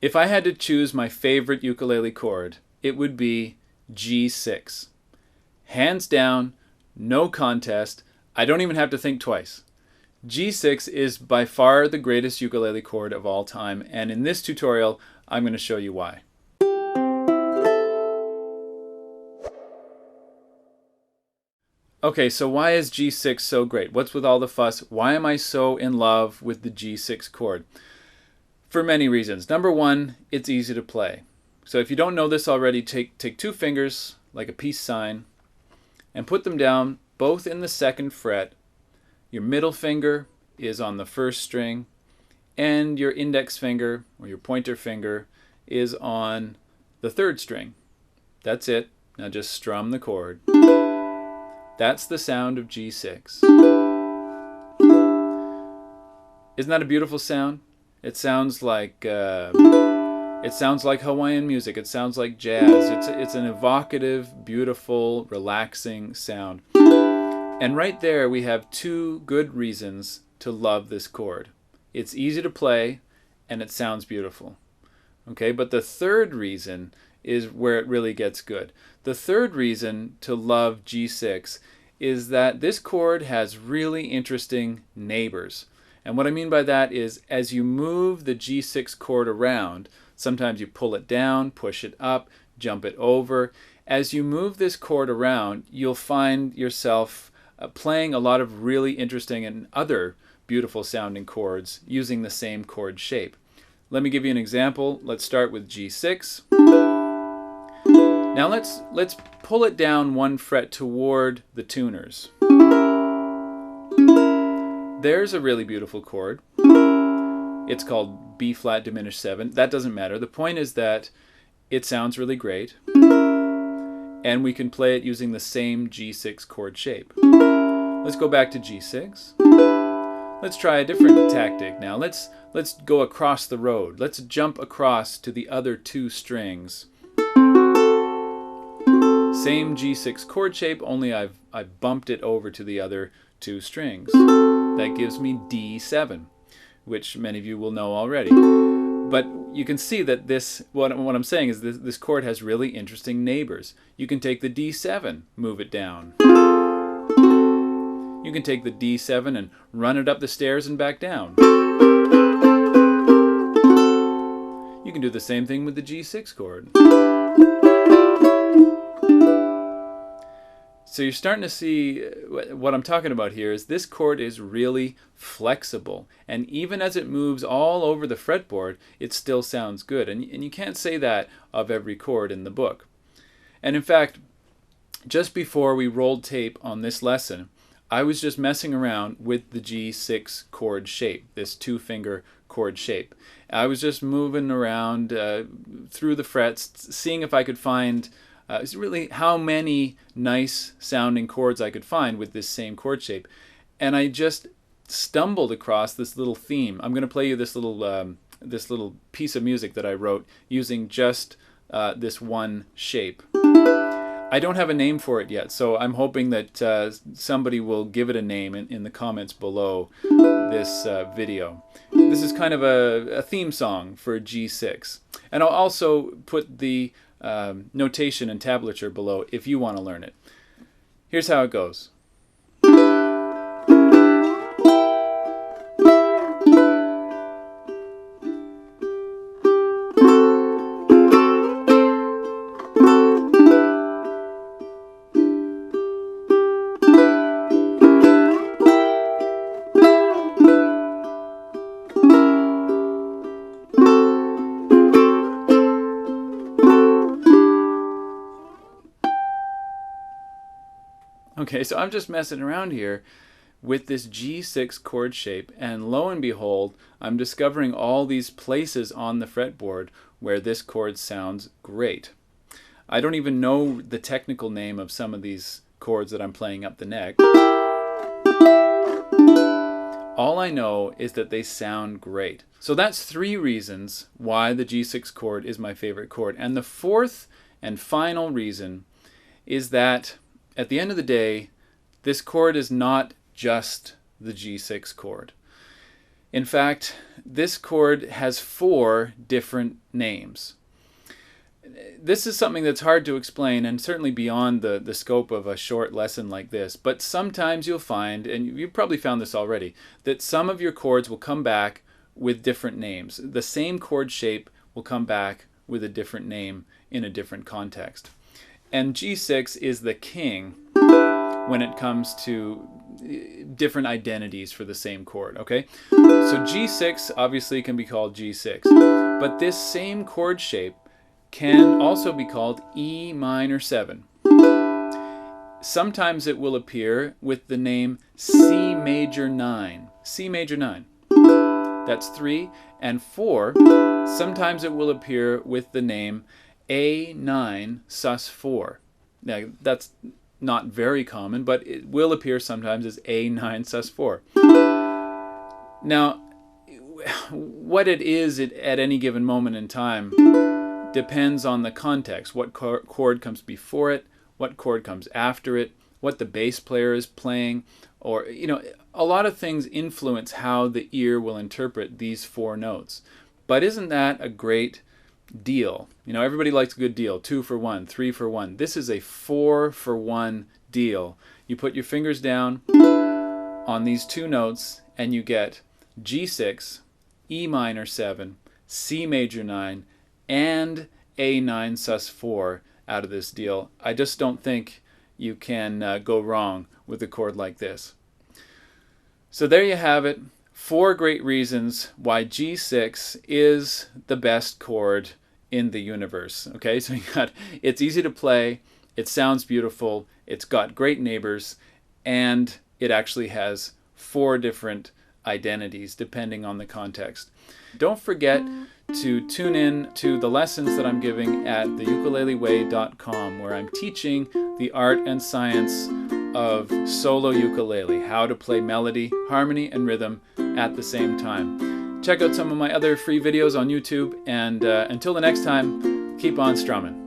If I had to choose my favorite ukulele chord, it would be G6. Hands down, no contest. I don't even have to think twice. G6 is by far the greatest ukulele chord of all time, and in this tutorial, I'm going to show you why. Okay, so why is G6 so great? What's with all the fuss? Why am I so in love with the G6 chord? For many reasons. Number one, it's easy to play. So if you don't know this already, take two fingers, like a peace sign, and put them down both in the second fret. Your middle finger is on the first string, and your index finger, or your pointer finger, is on the third string. That's it. Now just strum the chord. That's the sound of G6. Isn't that a beautiful sound? It sounds like Hawaiian music. It sounds like jazz. It's an evocative, beautiful, relaxing sound. And right there we have two good reasons to love this chord. It's easy to play and it sounds beautiful. Okay, but the third reason is where it really gets good. The third reason to love G6 is that this chord has really interesting neighbors. And what I mean by that is as you move the G6 chord around, sometimes you pull it down, push it up, jump it over. As you move this chord around, you'll find yourself playing a lot of really interesting and other beautiful sounding chords using the same chord shape. Let me give you an example. Let's start with G6. Now let's pull it down one fret toward the tuners. There's a really beautiful chord. It's called B flat diminished 7. That doesn't matter. The point is that it sounds really great, and we can play it using the same G6 chord shape. Let's go back to G6. Let's try a different tactic now. Let's go across the road. Let's jump across to the other two strings. Same G6 chord shape, only I've bumped it over to the other two strings. That gives me D7, which many of you will know already. But you can see that what I'm saying is this chord has really interesting neighbors. You can take the D7, move it down. You can take the D7 and run it up the stairs and back down. You can do the same thing with the G6 chord. So you're starting to see what I'm talking about here is this chord is really flexible. And even as it moves all over the fretboard, it still sounds good. And you can't say that of every chord in the book. And in fact, just before we rolled tape on this lesson, I was just messing around with the G6 chord shape, this two-finger chord shape. I was just moving around through the frets, seeing if I could find really how many nice sounding chords I could find with this same chord shape. And I just stumbled across this little theme. I'm going to play you this little piece of music that I wrote using just this one shape. I don't have a name for it yet, so I'm hoping that somebody will give it a name in the comments below this video. This is kind of a theme song for G6. And I'll also put the notation and tablature below if you want to learn it. Here's how it goes. Okay, so I'm just messing around here with this G6 chord shape, and lo and behold, I'm discovering all these places on the fretboard where this chord sounds great. I don't even know the technical name of some of these chords that I'm playing up the neck. All I know is that they sound great. So that's three reasons why the G6 chord is my favorite chord. And the fourth and final reason is that at the end of the day, this chord is not just the G6 chord. In fact, this chord has 4 different names. This is something that's hard to explain and certainly beyond the scope of a short lesson like this, but sometimes you'll find, and you've probably found this already, that some of your chords will come back with different names. The same chord shape will come back with a different name in a different context. And G6 is the king when it comes to different identities for the same chord, okay? So G6 obviously can be called G6, but this same chord shape can also be called E minor 7. Sometimes it will appear with the name C major 9. C major 9. That's 3. And 4, sometimes it will appear with the name A9 sus 4. Now, that's not very common, but it will appear sometimes as A9 sus 4. Now, what it is at any given moment in time depends on the context. What chord comes before it, what chord comes after it, what the bass player is playing, or, a lot of things influence how the ear will interpret these 4 notes. But isn't that a great deal? Everybody likes a good deal. 2 for 1, 3 for 1. This is a 4 for 1 deal. You put your fingers down on these 2 notes and you get G6, E minor 7, C major 9, and A9 sus 4 out of this deal. I just don't think you can go wrong with a chord like this. So there you have it. 4 great reasons why G6 is the best chord in the universe. Okay, so it's easy to play, it sounds beautiful, it's got great neighbors, and it actually has 4 different identities depending on the context. Don't forget to tune in to the lessons that I'm giving at theukuleleway.com, where I'm teaching the art and science of solo ukulele, how to play melody, harmony, and rhythm at the same time. Check out some of my other free videos on YouTube, and until the next time, keep on strumming.